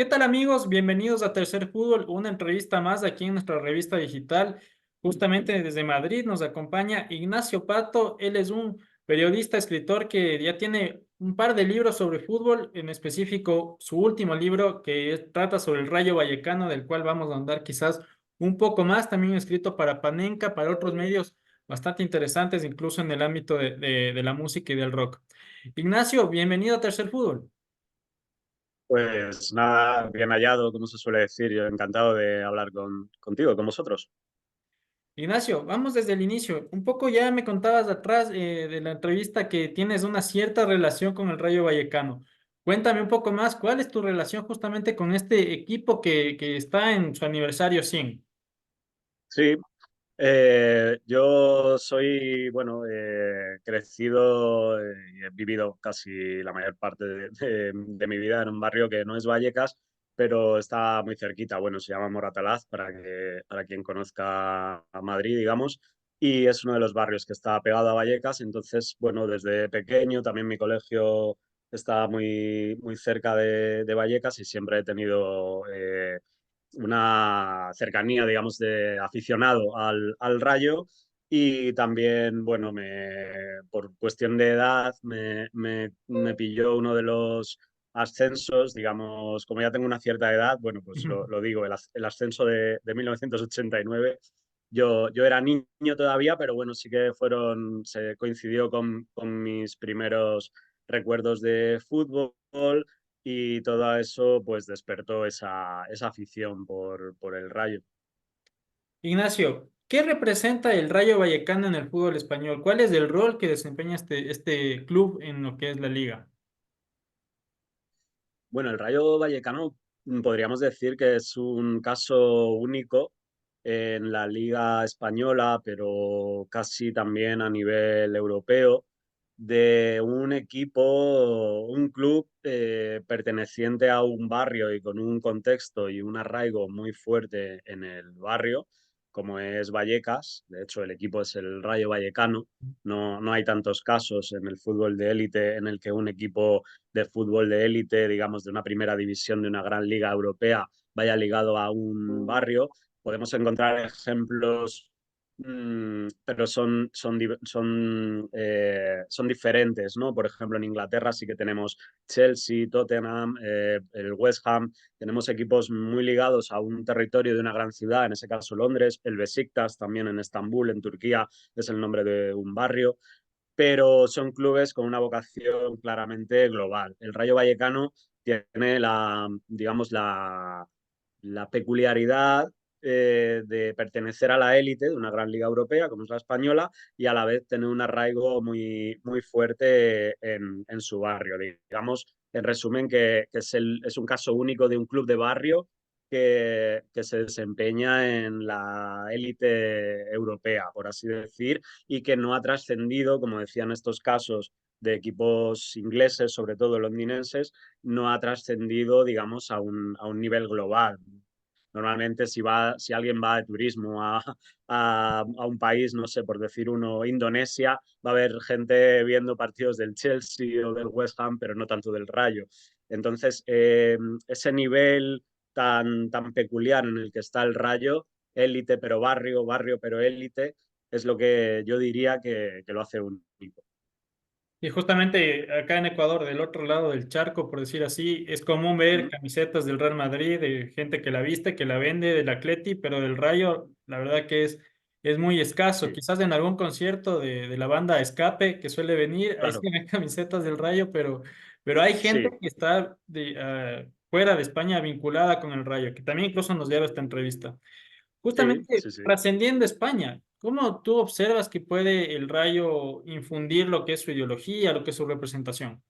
¿Qué tal amigos? Bienvenidos a Tercer Fútbol, una entrevista más aquí en nuestra revista digital. Justamente desde Madrid nos acompaña Ignacio Pato. Él es un periodista, escritor que ya tiene un par de libros sobre fútbol, en específico su último libro trata sobre el Rayo Vallecano, del cual vamos a ahondar quizás un poco más, también escrito para Panenka, para otros medios bastante interesantes, incluso en el ámbito de la música y del rock. Ignacio, bienvenido a Tercer Fútbol. Pues nada, bien hallado, como se suele decir. Yo encantado de hablar contigo, con vosotros. Ignacio, vamos desde el inicio. Un poco ya me contabas atrás de la entrevista que tienes una cierta relación con el Rayo Vallecano. Cuéntame un poco más, ¿cuál es tu relación justamente con este equipo que está en su aniversario 100? Sí, yo soy, bueno, crecido y he vivido casi la mayor parte de mi vida en un barrio que no es Vallecas, pero está muy cerquita. Bueno, se llama Moratalaz, para quien conozca a Madrid, digamos, y es uno de los barrios que está pegado a Vallecas. Entonces, bueno, desde pequeño también mi colegio está muy cerca de Vallecas y siempre he tenido una cercanía, digamos, de aficionado al Rayo. Y también, bueno, por cuestión de edad me pilló uno de los ascensos, digamos, como ya tengo una cierta edad, bueno, pues lo digo, el ascenso de 1989. Yo era niño todavía, pero bueno, sí que se coincidió con mis primeros recuerdos de fútbol, y todo eso pues despertó esa afición por el Rayo. Ignacio, ¿qué representa el Rayo Vallecano en el fútbol español? ¿Cuál es el rol que desempeña este club en lo que es la liga? Bueno, el Rayo Vallecano podríamos decir que es un caso único en la Liga Española, pero casi también a nivel europeo, de un equipo, un club perteneciente a un barrio y con un contexto y un arraigo muy fuerte en el barrio, como es Vallecas. De hecho, el equipo es el Rayo Vallecano. No hay tantos casos en el fútbol de élite en el que un equipo de fútbol de élite, digamos, de una primera división de una gran liga europea, vaya ligado a un barrio. Podemos encontrar ejemplos, pero son diferentes, ¿no? Por ejemplo, en Inglaterra sí que tenemos Chelsea, Tottenham, el West Ham. Tenemos equipos muy ligados a un territorio de una gran ciudad, en ese caso Londres. El Besiktas, también en Estambul, en Turquía, es el nombre de un barrio, pero son clubes con una vocación claramente global. El Rayo Vallecano tiene digamos, la peculiaridad de pertenecer a la élite de una gran liga europea, como es la española, y a la vez tener un arraigo muy fuerte en su barrio. Digamos, en resumen, que es un caso único de un club de barrio que se desempeña en la élite europea, por así decir, y que no ha trascendido, como decían estos casos de equipos ingleses, sobre todo londinenses, no ha trascendido, digamos, a un nivel global. Normalmente si alguien va de turismo a un país, no sé, por decir uno, Indonesia, va a haber gente viendo partidos del Chelsea o del West Ham, pero no tanto del Rayo. Entonces, ese nivel tan peculiar en el que está el Rayo, élite pero barrio, barrio pero élite, es lo que yo diría que lo hace único. Y justamente acá en Ecuador, del otro lado del charco, por decir así, es común ver Mm. camisetas del Real Madrid, de gente que la viste, que la vende, del Atleti, pero del Rayo, la verdad que es muy escaso. Sí, Quizás en algún concierto de la banda Escape que suele venir, ahí sí claro, ven camisetas del Rayo, pero hay gente sí, que está fuera de España vinculada con el Rayo, que también incluso nos lleva esta entrevista. sí, Justamente sí, sí. trascendiendo España, ¿cómo tú observas que puede el Rayo infundir lo que es su ideología, lo que es su representación?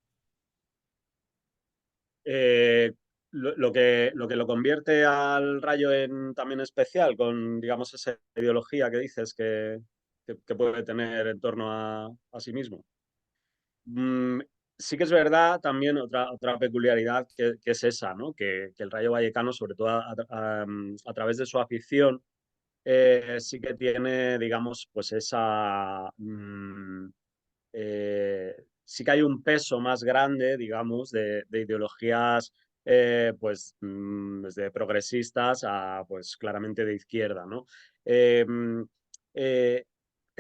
Eh, lo que lo convierte al Rayo en también especial, con, digamos, esa ideología que dices que puede tener en torno a sí mismo. Mm, sí que es verdad también otra peculiaridad que es esa, ¿no? Que el Rayo Vallecano, sobre todo a través de su afición, sí que tiene, digamos, pues sí que hay un peso más grande, digamos, de ideologías pues desde progresistas a pues claramente de izquierda, ¿no? Eh, eh,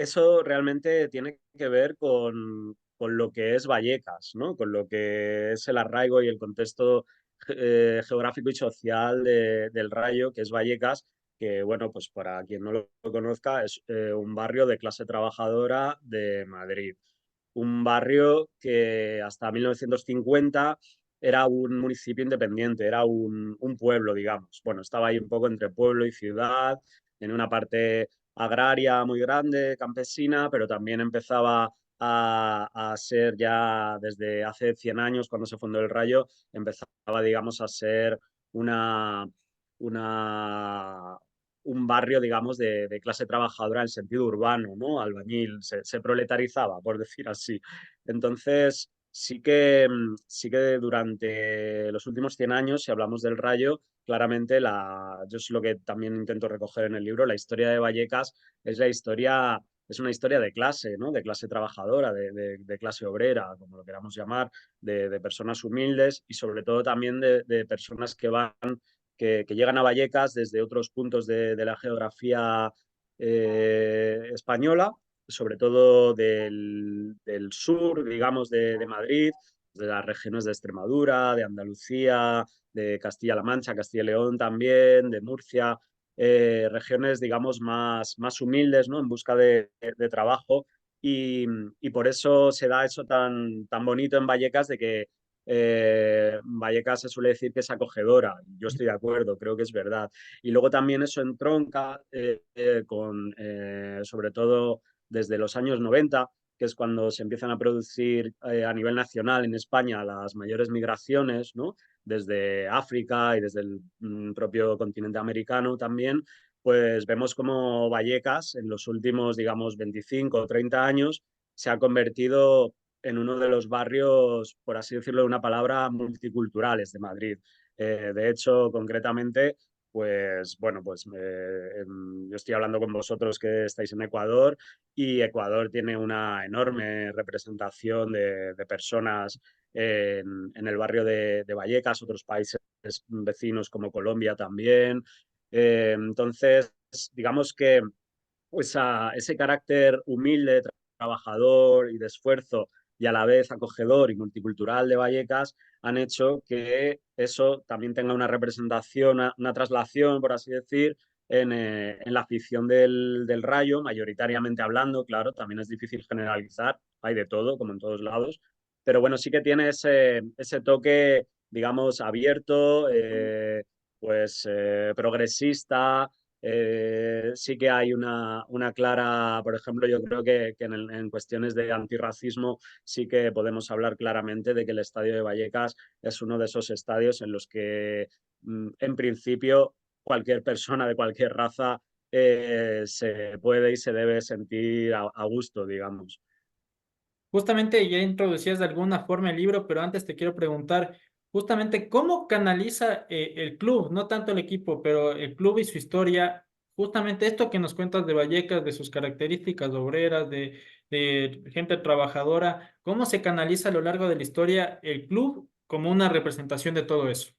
Eso realmente tiene que ver con lo que es Vallecas, ¿no? Con lo que es el arraigo y el contexto geográfico y social del Rayo, que es Vallecas, que, bueno, pues para quien no lo conozca, es un barrio de clase trabajadora de Madrid. Un barrio que hasta 1950 era un municipio independiente, era un pueblo, digamos. Bueno, estaba ahí un poco entre pueblo y ciudad, en una parte agraria muy grande, campesina, pero también empezaba a ser ya desde hace 100 años, cuando se fundó el Rayo, empezaba, digamos, a ser una, una, un barrio, digamos, de clase trabajadora en sentido urbano, ¿no? Albañil, se proletarizaba, por decir así. Entonces, sí que durante los últimos 100 años, si hablamos del Rayo, claramente yo es lo que también intento recoger en el libro, la historia de Vallecas es la historia, es una historia de clase, ¿no? De clase trabajadora, de clase obrera, como lo queramos llamar, de personas humildes y sobre todo también de personas que llegan a Vallecas desde otros puntos de la geografía española, sobre todo del sur, digamos, de Madrid, de las regiones de Extremadura, de Andalucía, de Castilla-La Mancha, Castilla y León también, de Murcia, regiones, digamos, más humildes, ¿no? En busca de trabajo. Y por eso se da eso tan bonito en Vallecas de que Vallecas se suele decir que es acogedora. Yo estoy de acuerdo, creo que es verdad. Y luego también eso entronca sobre todo desde los años 90, que es cuando se empiezan a producir a nivel nacional en España las mayores migraciones, ¿no? Desde África y desde el propio continente americano también, pues vemos como Vallecas en los últimos, digamos, 25 o 30 años se ha convertido en uno de los barrios, por así decirlo de una palabra, multiculturales de Madrid. De hecho, concretamente, pues bueno, pues yo estoy hablando con vosotros que estáis en Ecuador y Ecuador tiene una enorme representación de personas en el barrio de Vallecas, otros países vecinos como Colombia también. Entonces, digamos que ese carácter humilde, trabajador y de esfuerzo y a la vez acogedor y multicultural de Vallecas han hecho que eso también tenga una representación, una traslación, por así decir, en la afición del Rayo, mayoritariamente hablando, claro, también es difícil generalizar, hay de todo, como en todos lados, pero bueno, sí que tiene ese toque, digamos, abierto, progresista, sí que hay una clara, por ejemplo, yo creo que en cuestiones de antirracismo sí que podemos hablar claramente de que el estadio de Vallecas es uno de esos estadios en los que, en principio, cualquier persona de cualquier raza se puede y se debe sentir a gusto, digamos. Justamente ya introducías de alguna forma el libro, pero antes te quiero preguntar justamente cómo canaliza el club, no tanto el equipo, pero el club y su historia, justamente esto que nos cuentas de Vallecas, de sus características obreras, de gente trabajadora, cómo se canaliza a lo largo de la historia el club como una representación de todo eso.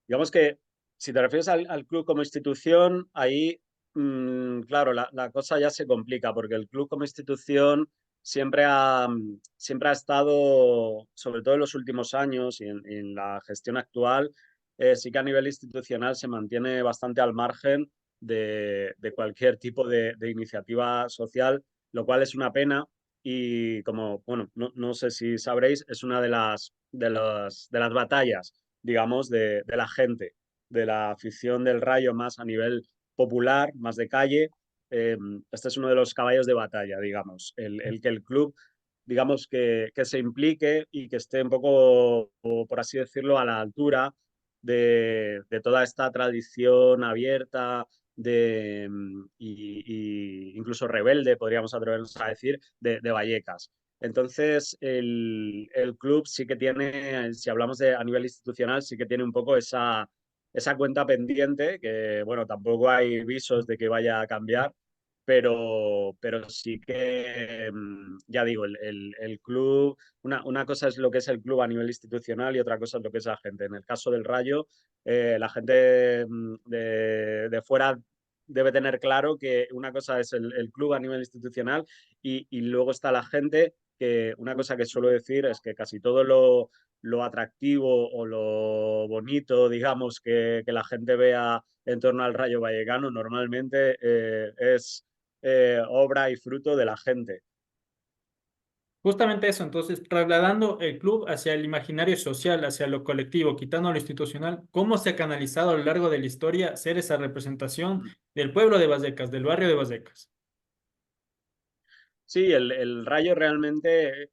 Digamos que si te refieres al club como institución, ahí, claro, la cosa ya se complica, porque el club como institución siempre ha estado, sobre todo en los últimos años y en la gestión actual, sí que a nivel institucional se mantiene bastante al margen de cualquier tipo de iniciativa social, lo cual es una pena. Y como, bueno, no sé si sabréis, es una de las batallas digamos, de la gente, de la afición del Rayo más a nivel popular, más de calle. Este es uno de los caballos de batalla, digamos, el que el club, digamos, que se implique y que esté un poco, por así decirlo, a la altura de toda esta tradición abierta y incluso rebelde, podríamos atrevernos a decir, de Vallecas. Entonces, el club sí que tiene, si hablamos a nivel institucional, sí que tiene un poco esa cuenta pendiente, que bueno, tampoco hay visos de que vaya a cambiar, pero sí que, ya digo, el club, una cosa es lo que es el club a nivel institucional y otra cosa es lo que es la gente. En el caso del Rayo, la gente de fuera debe tener claro que una cosa es el club a nivel institucional y luego está la gente, que una cosa que suelo decir es que casi todo lo atractivo o lo bonito, digamos, que la gente vea en torno al Rayo Vallecano normalmente es obra y fruto de la gente. Justamente eso, entonces, trasladando el club hacia el imaginario social, hacia lo colectivo, quitando lo institucional, ¿cómo se ha canalizado a lo largo de la historia ser esa representación del pueblo de Vallecas, del barrio de Vallecas? Sí, el Rayo realmente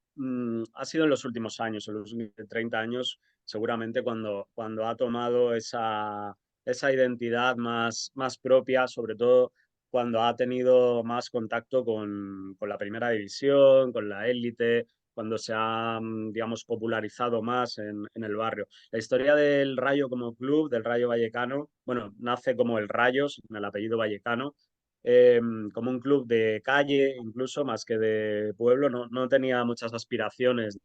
ha sido en los últimos años, en los últimos 30 años, seguramente cuando ha tomado esa identidad más propia, sobre todo cuando ha tenido más contacto con la primera división, con la élite, cuando se ha, digamos, popularizado más en el barrio. La historia del Rayo como club, del Rayo Vallecano, bueno, nace como el Rayo, en el apellido Vallecano, eh, como un club de calle, incluso más que de pueblo. No tenía muchas aspiraciones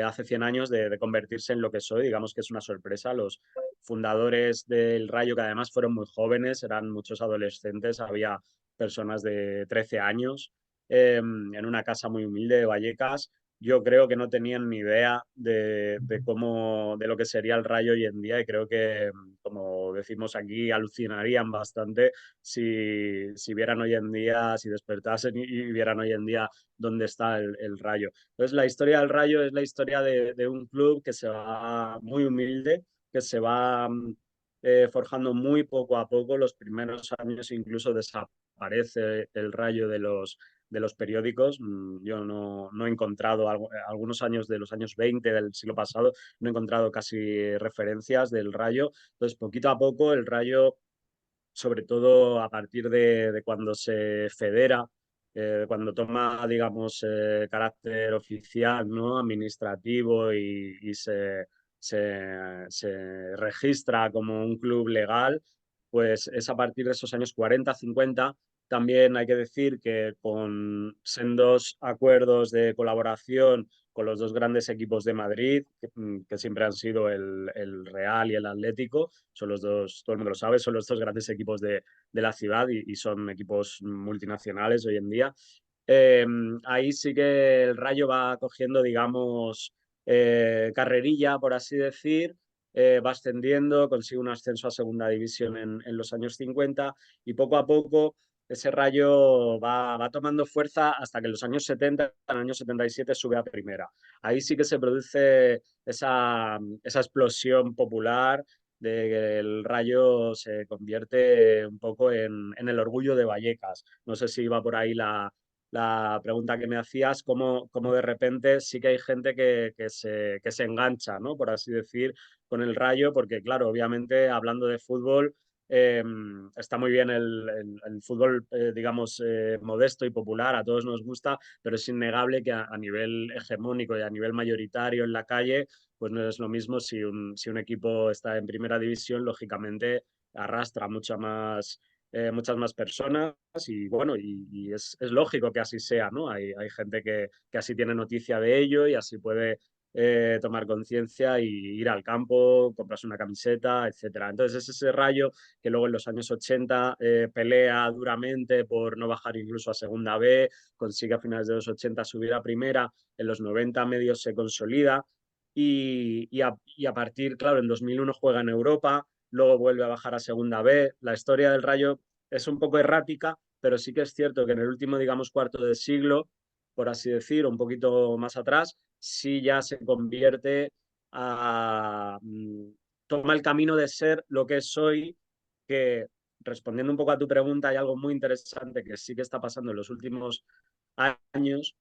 hace 100 años de convertirse en lo que soy. Digamos que es una sorpresa. Los fundadores del Rayo, que además fueron muy jóvenes, eran muchos adolescentes, había personas de 13 años, en una casa muy humilde de Vallecas. Yo creo que no tenían ni idea de lo que sería el Rayo hoy en día y creo que, como decimos aquí, alucinarían bastante si vieran hoy en día, si despertasen y vieran hoy en día dónde está el Rayo. Entonces, la historia del Rayo es la historia de un club que se va muy humilde, que se va forjando muy poco a poco. Los primeros años incluso desaparece el Rayo de los periódicos. Yo no he encontrado algunos años de los años 20 del siglo pasado, no he encontrado casi referencias del Rayo. Entonces, poquito a poco el Rayo, sobre todo a partir de cuando se federa, cuando toma, digamos, carácter oficial, ¿no? Administrativo y se registra como un club legal, pues es a partir de esos años 40-50. También hay que decir que con sendos acuerdos de colaboración con los dos grandes equipos de Madrid, que siempre han sido el Real y el Atlético, son los dos, todo el mundo lo sabe, son los dos grandes equipos de la ciudad y son equipos multinacionales hoy en día. Eh, Ahí sí que el Rayo va cogiendo, digamos, carrerilla, por así decir, va ascendiendo, consigue un ascenso a segunda división en los años 50 y poco a poco ese Rayo va tomando fuerza hasta que en los años 70, en el año 77, sube a primera. Ahí sí que se produce esa explosión popular de que el Rayo se convierte un poco en el orgullo de Vallecas. No sé si iba por ahí la pregunta que me hacías, cómo de repente sí que hay gente que se engancha, ¿no? Por así decir, con el Rayo, porque claro, obviamente hablando de fútbol, eh, está muy bien el fútbol, digamos, modesto y popular, a todos nos gusta, pero es innegable que a nivel hegemónico y a nivel mayoritario en la calle, pues no es lo mismo si un equipo está en primera división, lógicamente arrastra muchas más personas y bueno, y es lógico que así sea, ¿no? Hay gente que así tiene noticia de ello y así puede tomar conciencia y ir al campo, comprarse una camiseta, etcétera. Entonces es ese Rayo que luego en los años 80 pelea duramente por no bajar incluso a segunda B, consigue a finales de los 80 subir a primera, en los 90 medio se consolida y a partir, claro, en 2001 juega en Europa, luego vuelve a bajar a segunda B. La historia del Rayo es un poco errática, pero sí que es cierto que en el último, digamos, cuarto de siglo, por así decir, un poquito más atrás, sí ya se convierte a... toma el camino de ser lo que es hoy, que respondiendo un poco a tu pregunta, hay algo muy interesante que sí que está pasando en los últimos años,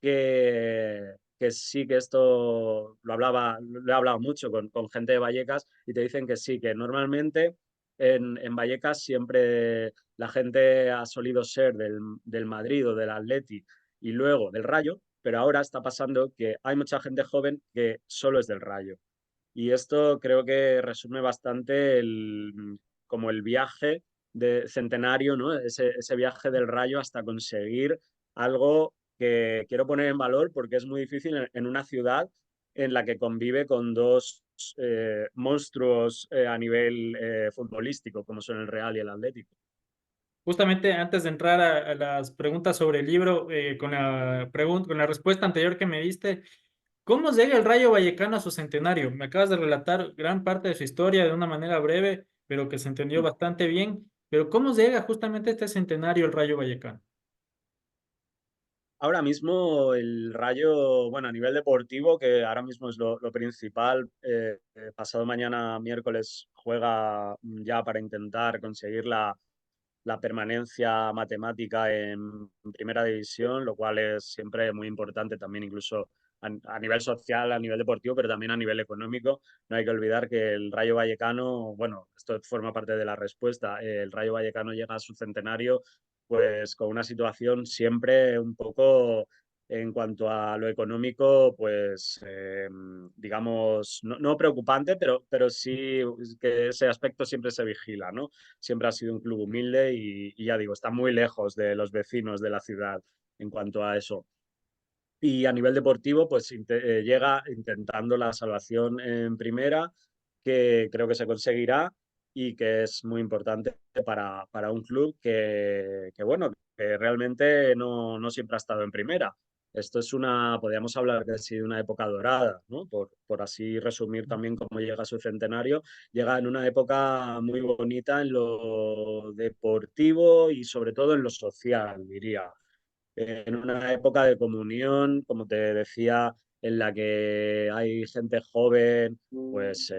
que sí que esto lo he hablado mucho con gente de Vallecas y te dicen que sí, que normalmente en Vallecas siempre la gente ha solido ser del Madrid o del Atleti y luego del Rayo, pero ahora está pasando que hay mucha gente joven que solo es del Rayo. Y esto creo que resume bastante como el viaje de centenario, ¿no? Ese viaje del Rayo hasta conseguir algo que quiero poner en valor porque es muy difícil en una ciudad en la que convive con dos monstruos a nivel futbolístico, como son el Real y el Atlético. Justamente antes de entrar a las preguntas sobre el libro, con la pregunta, con la respuesta anterior que me diste, ¿cómo llega el Rayo Vallecano a su centenario? Me acabas de relatar gran parte de su historia de una manera breve, pero que se entendió bastante bien. Pero ¿cómo llega justamente a este centenario el Rayo Vallecano? Ahora mismo el Rayo, bueno, a nivel deportivo, que ahora mismo es lo principal, pasado mañana miércoles juega ya para intentar conseguir la permanencia matemática en primera división, lo cual es siempre muy importante también incluso a nivel social, a nivel deportivo, pero también a nivel económico. No hay que olvidar que el Rayo Vallecano, bueno, esto forma parte de la respuesta, el Rayo Vallecano llega a su centenario pues con una situación siempre un poco en cuanto a lo económico, pues digamos, no preocupante, pero sí que ese aspecto siempre se vigila, ¿no? Siempre ha sido un club humilde y ya digo, está muy lejos de los vecinos de la ciudad en cuanto a eso. Y a nivel deportivo, pues llega intentando la salvación en primera, que creo que se conseguirá y que es muy importante para un club bueno, que realmente no siempre ha estado en primera. Esto es podríamos hablar de sí, de una época dorada, ¿no? Por así resumir también cómo llega a su centenario. Llega en una época muy bonita en lo deportivo y sobre todo en lo social, diría en una época de comunión, como te decía, en la que hay gente joven, pues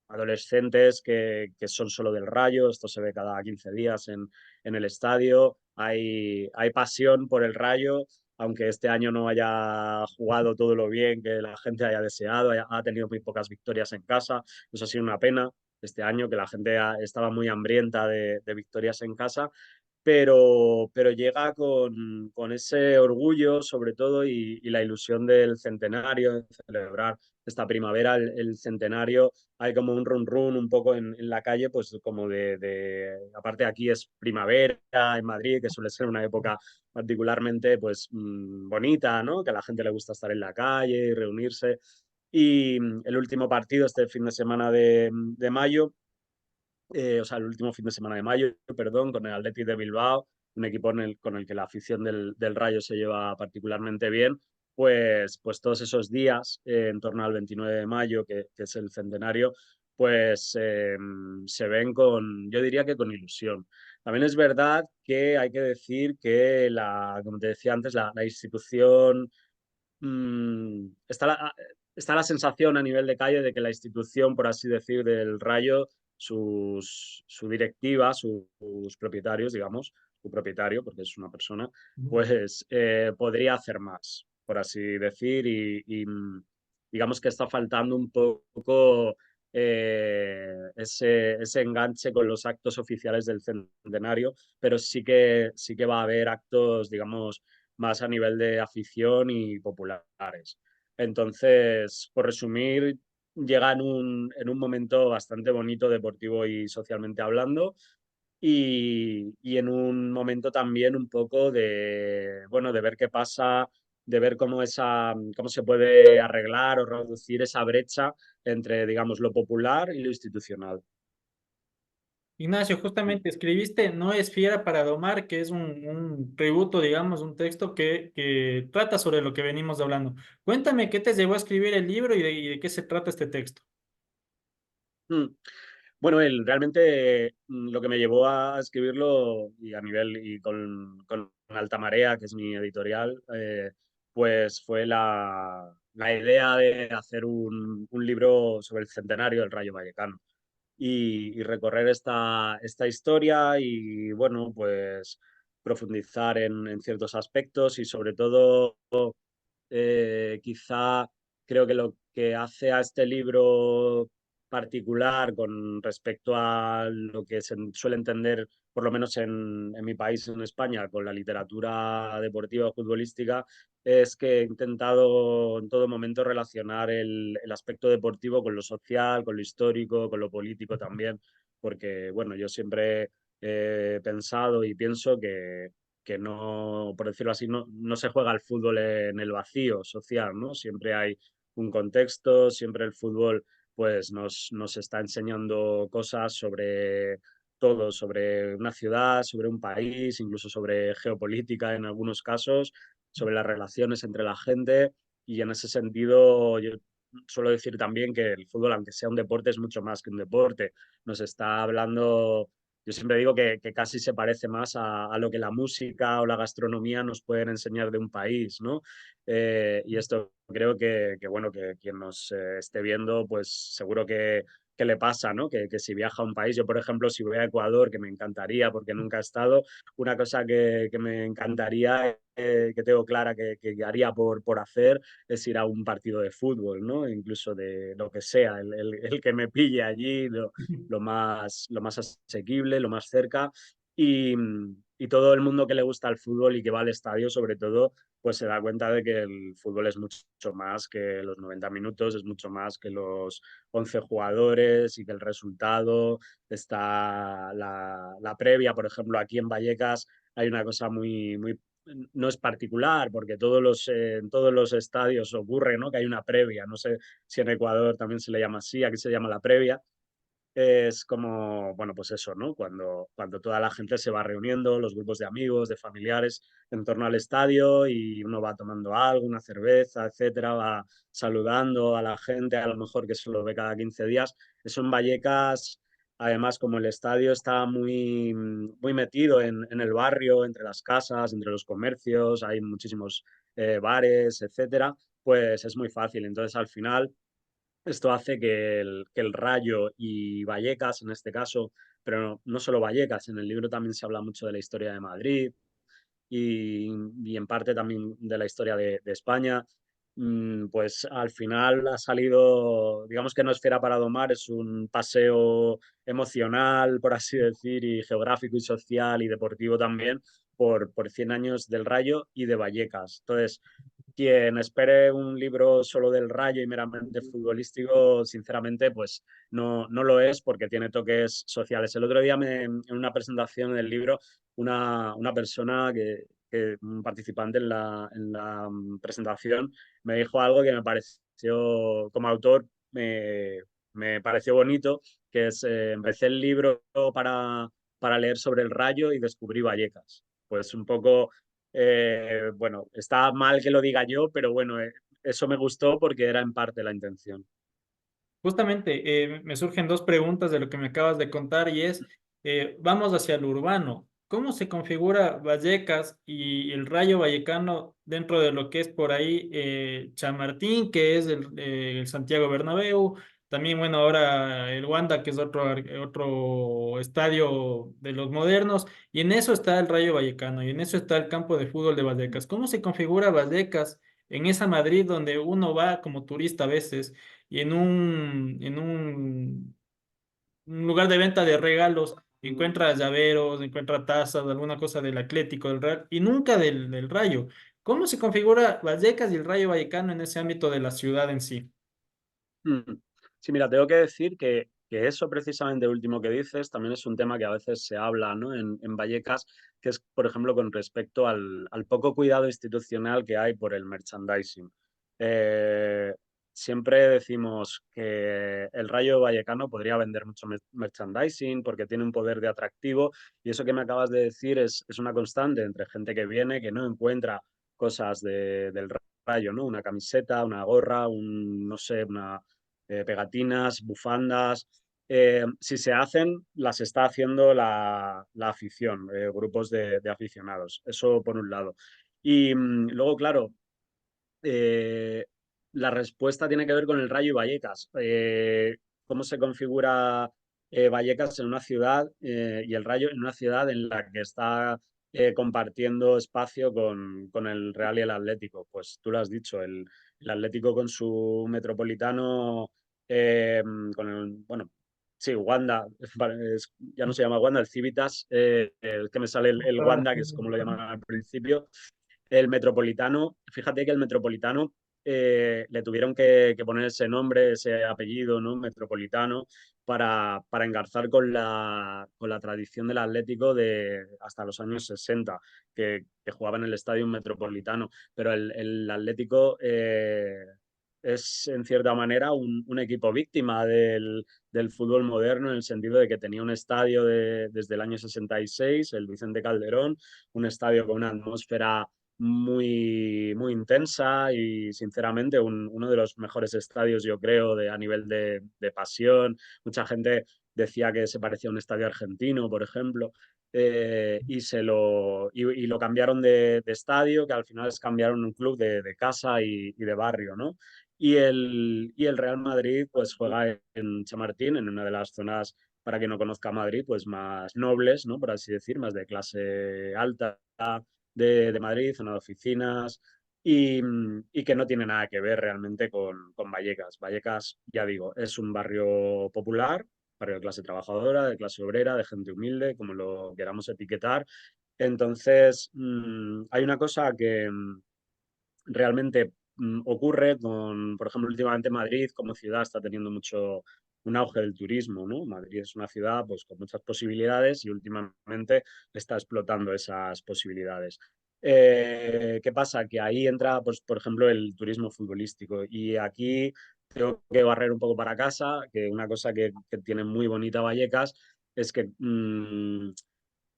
adolescentes que son solo del Rayo, esto se ve cada 15 días en el estadio, hay pasión por el Rayo, aunque este año no haya jugado todo lo bien que la gente haya deseado, ha tenido muy pocas victorias en casa, eso ha sido una pena este año, que la gente estaba muy hambrienta de victorias en casa, pero llega con ese orgullo sobre todo y la ilusión del centenario, de celebrar esta primavera, el centenario. Hay como un run run un poco en la calle, pues como aparte aquí es primavera en Madrid, que suele ser una época particularmente pues bonita, ¿no? Que a la gente le gusta estar en la calle y reunirse. Y el último partido este fin de semana de mayo o sea, el último fin de semana de mayo, perdón, con el Athletic de Bilbao, un equipo con el que la afición del Rayo se lleva particularmente bien, pues todos esos días, en torno al 29 de mayo, que es el centenario, pues se ven yo diría que con ilusión. También es verdad que hay que decir que, como te decía antes, la institución mm, está la, está la sensación a nivel de calle de que la institución, por así decir, del Rayo, su directiva, sus propietarios, digamos, su propietario, porque es una persona, pues podría hacer más, por así decir, digamos que está faltando un poco ese enganche con los actos oficiales del centenario, pero sí que va a haber actos, digamos, más a nivel de afición y populares. Entonces, por resumir, llega en un momento bastante bonito deportivo y socialmente hablando y en un momento también un poco bueno, de ver qué pasa, de ver cómo se puede arreglar o reducir esa brecha entre, digamos, lo popular y lo institucional. Ignacio, justamente escribiste No es fiera para domar, que es un tributo, digamos, un texto que trata sobre lo que venimos hablando. Cuéntame qué te llevó a escribir el libro y de qué se trata este texto. Mm. Bueno, realmente lo que me llevó a escribirlo y a nivel y con Alta Marea, que es mi editorial, pues fue la idea de hacer un libro sobre el centenario del Rayo Vallecano y recorrer esta historia y, bueno, pues profundizar en ciertos aspectos y sobre todo quizá creo que lo que hace a este libro particular con respecto a lo que se suele entender, por lo menos en mi país, en España, con la literatura deportiva o futbolística, es que he intentado en todo momento relacionar el aspecto deportivo con lo social, con lo histórico, con lo político también. porque bueno, yo siempre he pensado y pienso que no, por decirlo así, no se juega el fútbol en el vacío social, ¿no? Siempre hay un contexto, siempre el fútbol pues nos está enseñando cosas sobre todo, sobre una ciudad, sobre un país, incluso sobre geopolítica en algunos casos, sobre las relaciones entre la gente y en ese sentido yo suelo decir también que el fútbol, aunque sea un deporte, es mucho más que un deporte. Nos está hablando, yo siempre digo que casi se parece más a lo que la música o la gastronomía nos pueden enseñar de un país, ¿no? Y esto creo bueno, que quien nos esté viendo, pues seguro que le pasa, ¿no? Que si viaja a un país, yo por ejemplo, si voy a Ecuador, que me encantaría porque nunca he estado, una cosa que me encantaría, que tengo clara que haría por hacer, es ir a un partido de fútbol, ¿no? Incluso de lo que sea, el que me pille allí, lo más asequible, lo más cerca. Y, y todo el mundo que le gusta el fútbol y que va al estadio, sobre todo, pues se da cuenta de que el fútbol es mucho más que los 90 minutos, es mucho más que los 11 jugadores y que el resultado está la previa. Por ejemplo, aquí en Vallecas hay una cosa muy no es particular, porque en todos los estadios ocurre, ¿no? Que hay una previa. No sé si en Ecuador también se le llama así, aquí se llama la previa. Es como, bueno, pues eso, ¿no? Cuando toda la gente se va reuniendo, los grupos de amigos, de familiares, en torno al estadio y uno va tomando algo, una cerveza, etcétera, va saludando a la gente, a lo mejor que se lo ve cada 15 días. Eso en Vallecas, además, como el estadio está muy metido en el barrio, entre las casas, entre los comercios, hay muchísimos bares, etcétera, pues es muy fácil. Entonces, al final esto hace que el Rayo y Vallecas, en este caso, pero no solo Vallecas, en el libro también se habla mucho de la historia de Madrid y en parte también de la historia de España, pues al final ha salido, digamos que no es Fiera para Domar, es un paseo emocional, por así decir, y geográfico y social y deportivo también, por 100 años del Rayo y de Vallecas. Entonces, quien espere un libro solo del Rayo y meramente futbolístico, sinceramente, pues no lo es porque tiene toques sociales. El otro día en una presentación del libro, una persona un participante en la presentación, me dijo algo que me pareció, como autor, me pareció bonito, que es, empecé el libro para leer sobre el Rayo y descubrí Vallecas. Pues un poco bueno, está mal que lo diga yo, pero bueno, eso me gustó porque era en parte la intención. Justamente me surgen dos preguntas de lo que me acabas de contar y es, vamos hacia lo urbano. ¿Cómo se configura Vallecas y el Rayo Vallecano dentro de lo que es por ahí Chamartín, que es el Santiago Bernabéu? También, bueno, ahora el Wanda, que es otro estadio de los modernos, y en eso está el Rayo Vallecano, y en eso está el campo de fútbol de Vallecas. ¿Cómo se configura Vallecas en esa Madrid donde uno va como turista a veces? Y un lugar de venta de regalos encuentra llaveros, encuentra tazas, alguna cosa del Atlético, del Real, y nunca del Rayo. ¿Cómo se configura Vallecas y el Rayo Vallecano en ese ámbito de la ciudad en sí? Mm. Sí, mira, tengo que decir que eso precisamente último que dices también es un tema que a veces se habla, ¿no? En Vallecas, que es, por ejemplo, con respecto al poco cuidado institucional que hay por el merchandising. Eh, Siempre decimos que el Rayo Vallecano podría vender mucho merchandising porque tiene un poder de atractivo y eso que me acabas de decir es una constante entre gente que viene, que no encuentra cosas del Rayo, ¿no? Una camiseta, una gorra, no sé, pegatinas, bufandas. Si se hacen, las está haciendo la afición, grupos de aficionados. Eso por un lado. Y luego, claro, eh, la respuesta tiene que ver con el Rayo y Vallecas. ¿Cómo se configura Vallecas en una ciudad y el Rayo en una ciudad en la que está compartiendo espacio con el Real y el Atlético? Pues tú lo has dicho, el Atlético con su metropolitano, con bueno, sí, Wanda, ya no se llama Wanda, el Civitas, el que me sale el Ah, Wanda, que sí. es como lo llaman al principio. El Metropolitano, fíjate que el Metropolitano le tuvieron que poner ese nombre, ese apellido, ¿no? Metropolitano, para engarzar con la tradición del Atlético de hasta los años 60, que jugaba en el Estadio Metropolitano. Pero el Atlético es, en cierta manera, un equipo víctima del fútbol moderno, en el sentido de que tenía un estadio desde el año 66, el Vicente Calderón, un estadio con una atmósfera muy intensa y sinceramente uno de los mejores estadios, yo creo, a nivel de pasión. Mucha gente decía que se parecía a un estadio argentino, por ejemplo, y lo cambiaron de estadio, que al final es cambiaron un club de casa y de barrio, ¿no? Y el Real Madrid pues juega en Chamartín, en una de las zonas, para quien no conozca Madrid, pues más nobles, ¿no? Por así decir, más de clase alta de Madrid, zona de oficinas, y que no tiene nada que ver realmente con Vallecas. Vallecas, ya digo, es un barrio popular, barrio de clase trabajadora, de clase obrera, de gente humilde, como lo queramos etiquetar. Entonces, hay una cosa que realmente ocurre con, por ejemplo, últimamente Madrid como ciudad está teniendo mucho un auge del turismo, ¿no? Madrid es una ciudad pues con muchas posibilidades y últimamente está explotando esas posibilidades. ¿Qué pasa? Que ahí entra, pues, por ejemplo, el turismo futbolístico y aquí tengo que barrer un poco para casa, que una cosa que tiene muy bonita Vallecas es que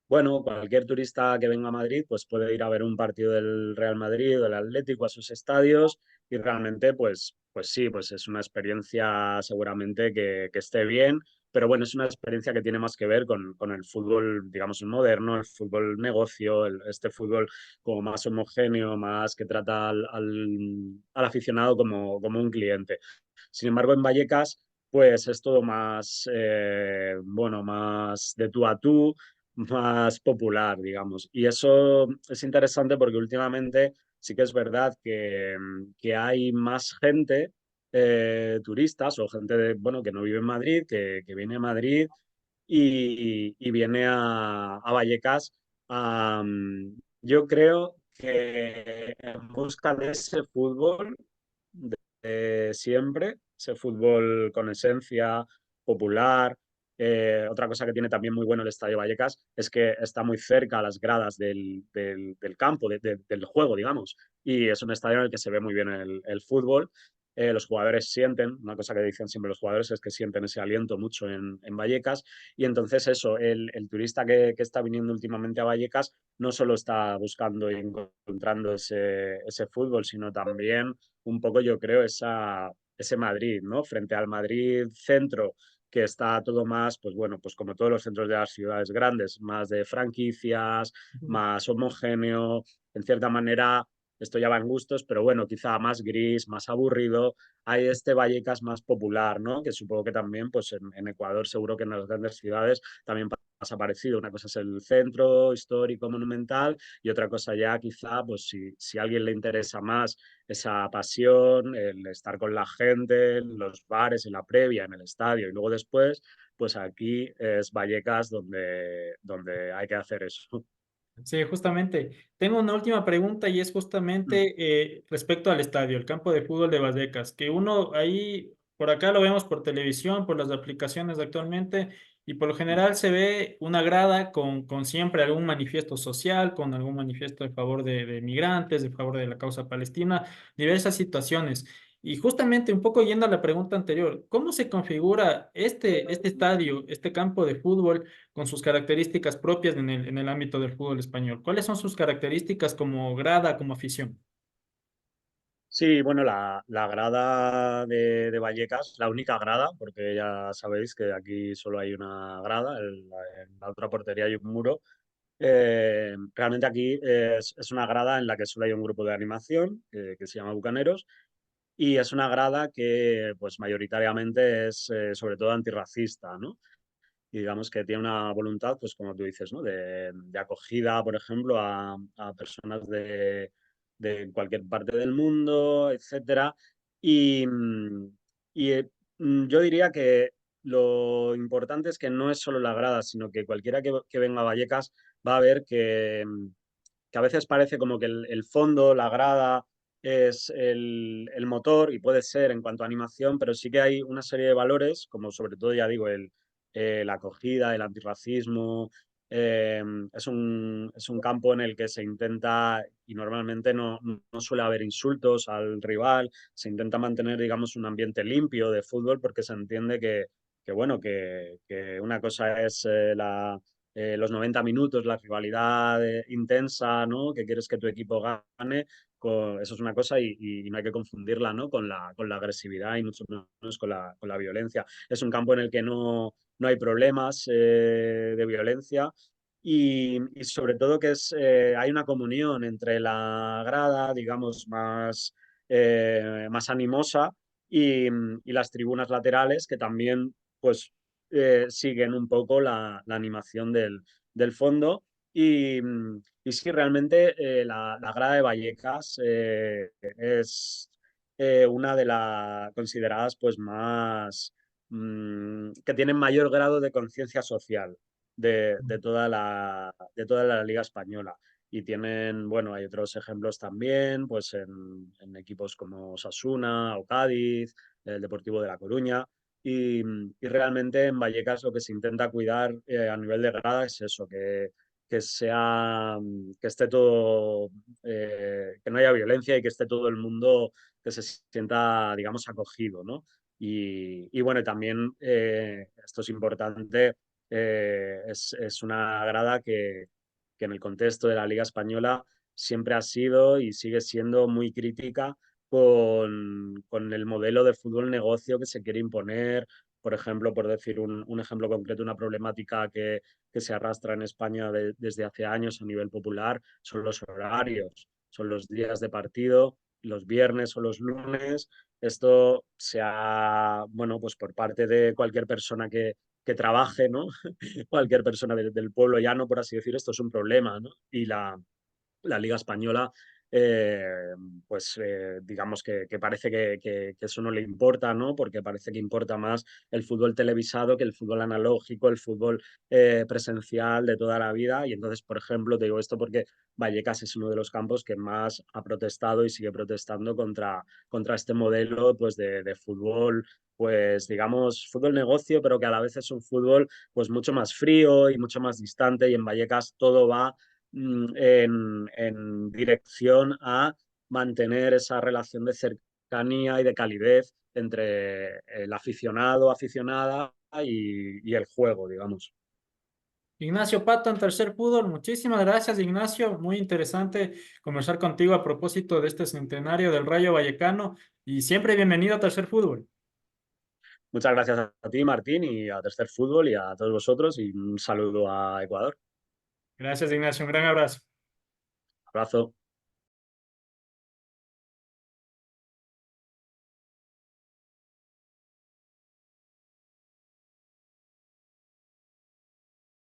bueno, cualquier turista que venga a Madrid pues puede ir a ver un partido del Real Madrid o del Atlético a sus estadios y realmente pues sí, pues es una experiencia seguramente que esté bien, pero bueno, es una experiencia que tiene más que ver con el fútbol, digamos, el moderno, el fútbol negocio, este fútbol como más homogéneo, más que trata al aficionado como un cliente. Sin embargo, en Vallecas pues es todo más, bueno, más de tú a tú, más popular, digamos. Y eso es interesante porque últimamente sí que es verdad que hay más gente, turistas o gente bueno, que no vive en Madrid, que viene a Madrid y viene a Vallecas. Yo creo que en busca de ese fútbol de siempre, ese fútbol con esencia, popular. Otra cosa que tiene también muy bueno el Estadio Vallecas es que está muy cerca a las gradas del campo, del juego, digamos, y es un estadio en el que se ve muy bien el fútbol. Los jugadores sienten, una cosa que dicen siempre los jugadores es que sienten ese aliento mucho en Vallecas, y entonces eso, el turista que está viniendo últimamente a Vallecas no solo está buscando y encontrando ese fútbol, sino también un poco, yo creo, ese Madrid, ¿no? Frente al Madrid centro, que está todo más, pues bueno, pues como todos los centros de las ciudades grandes, más de franquicias, más homogéneo, en cierta manera, esto ya va en gustos, pero bueno, quizá más gris, más aburrido. Hay este Vallecas más popular, ¿no? Que supongo que también, pues en Ecuador, seguro que en las grandes ciudades también pasa parecido. Una cosa es el centro histórico monumental y otra cosa ya quizá, pues si a alguien le interesa más esa pasión, el estar con la gente, en los bares, en la previa, en el estadio y luego después, pues aquí es Vallecas donde hay que hacer eso. Sí, justamente. Tengo una última pregunta y es justamente respecto al estadio, el campo de fútbol de Vallecas, que uno ahí, por acá lo vemos por televisión, por las aplicaciones actualmente, y por lo general se ve una grada con siempre algún manifiesto social, con algún manifiesto en favor de migrantes, en favor de la causa palestina, diversas situaciones. Y justamente un poco yendo a la pregunta anterior, ¿cómo se configura este estadio, este campo de fútbol, con sus características propias en el ámbito del fútbol español? ¿Cuáles son sus características como grada, como afición? Sí, bueno, la grada de Vallecas, la única grada, porque ya sabéis que aquí solo hay una grada, en la otra portería hay un muro. Realmente aquí es una grada en la que solo hay un grupo de animación que se llama Bucaneros, y es una grada que pues mayoritariamente es sobre todo antirracista, ¿no? Y digamos que tiene una voluntad, pues como tú dices, ¿no? De acogida, por ejemplo, a personas de cualquier parte del mundo, etcétera. Y, yo diría que lo importante es que no es solo la grada, sino que cualquiera que venga a Vallecas va a ver que a veces parece como que el fondo, la grada, es el motor y puede ser en cuanto a animación, pero sí que hay una serie de valores, como sobre todo, ya digo, la acogida, el antirracismo. eh, es un campo en el que se intenta, y normalmente no suele haber insultos al rival, se intenta mantener, digamos, un ambiente limpio de fútbol porque se entiende que bueno, que una cosa es los 90 minutos, la rivalidad intensa, ¿no? Que quieres que tu equipo gane, eso es una cosa y no hay que confundirla, ¿no? Con la agresividad y mucho menos con la violencia. Es un campo en el que no hay problemas de violencia y sobre todo que hay una comunión entre la grada, digamos, más animosa y las tribunas laterales que también pues siguen un poco la animación del fondo. Y sí, realmente la grada de Vallecas es una de las consideradas pues más que tienen mayor grado de conciencia social de toda la Liga Española. Y tienen, bueno, hay otros ejemplos también, pues en equipos como Osasuna o Cádiz, el Deportivo de La Coruña. Y realmente en Vallecas lo que se intenta cuidar a nivel de grada es eso, que sea, que esté todo, que no haya violencia y que esté todo el mundo que se sienta, digamos, acogido, ¿no? Y bueno, también esto es importante, es una grada que en el contexto de la Liga Española siempre ha sido y sigue siendo muy crítica con el modelo de fútbol negocio que se quiere imponer. Por ejemplo, por decir un ejemplo concreto, una problemática que se arrastra en España desde hace años a nivel popular son los horarios, son los días de partido, los viernes o los lunes. Esto se ha, bueno, pues por parte de cualquier persona que trabaje, ¿no? Cualquier persona del pueblo llano, por así decir, esto es un problema, ¿no? Y la Liga Española, eh, pues digamos que parece que eso no le importa, ¿no? Porque parece que importa más el fútbol televisado que el fútbol analógico, el fútbol presencial de toda la vida. Y entonces, por ejemplo, te digo esto porque Vallecas es uno de los campos que más ha protestado y sigue protestando contra este modelo pues, de fútbol, pues digamos, fútbol negocio, pero que a la vez es un fútbol pues mucho más frío y mucho más distante y en Vallecas todo va en dirección a mantener esa relación de cercanía y de calidez entre el aficionado, aficionada y el juego, digamos. Ignacio Pato en Tercer Fútbol, muchísimas gracias, Ignacio. Muy interesante conversar contigo a propósito de este centenario del Rayo Vallecano y siempre bienvenido a Tercer Fútbol. Muchas gracias a ti, Martín, y a Tercer Fútbol y a todos vosotros y un saludo a Ecuador. Gracias, Ignacio. Un gran abrazo. Abrazo.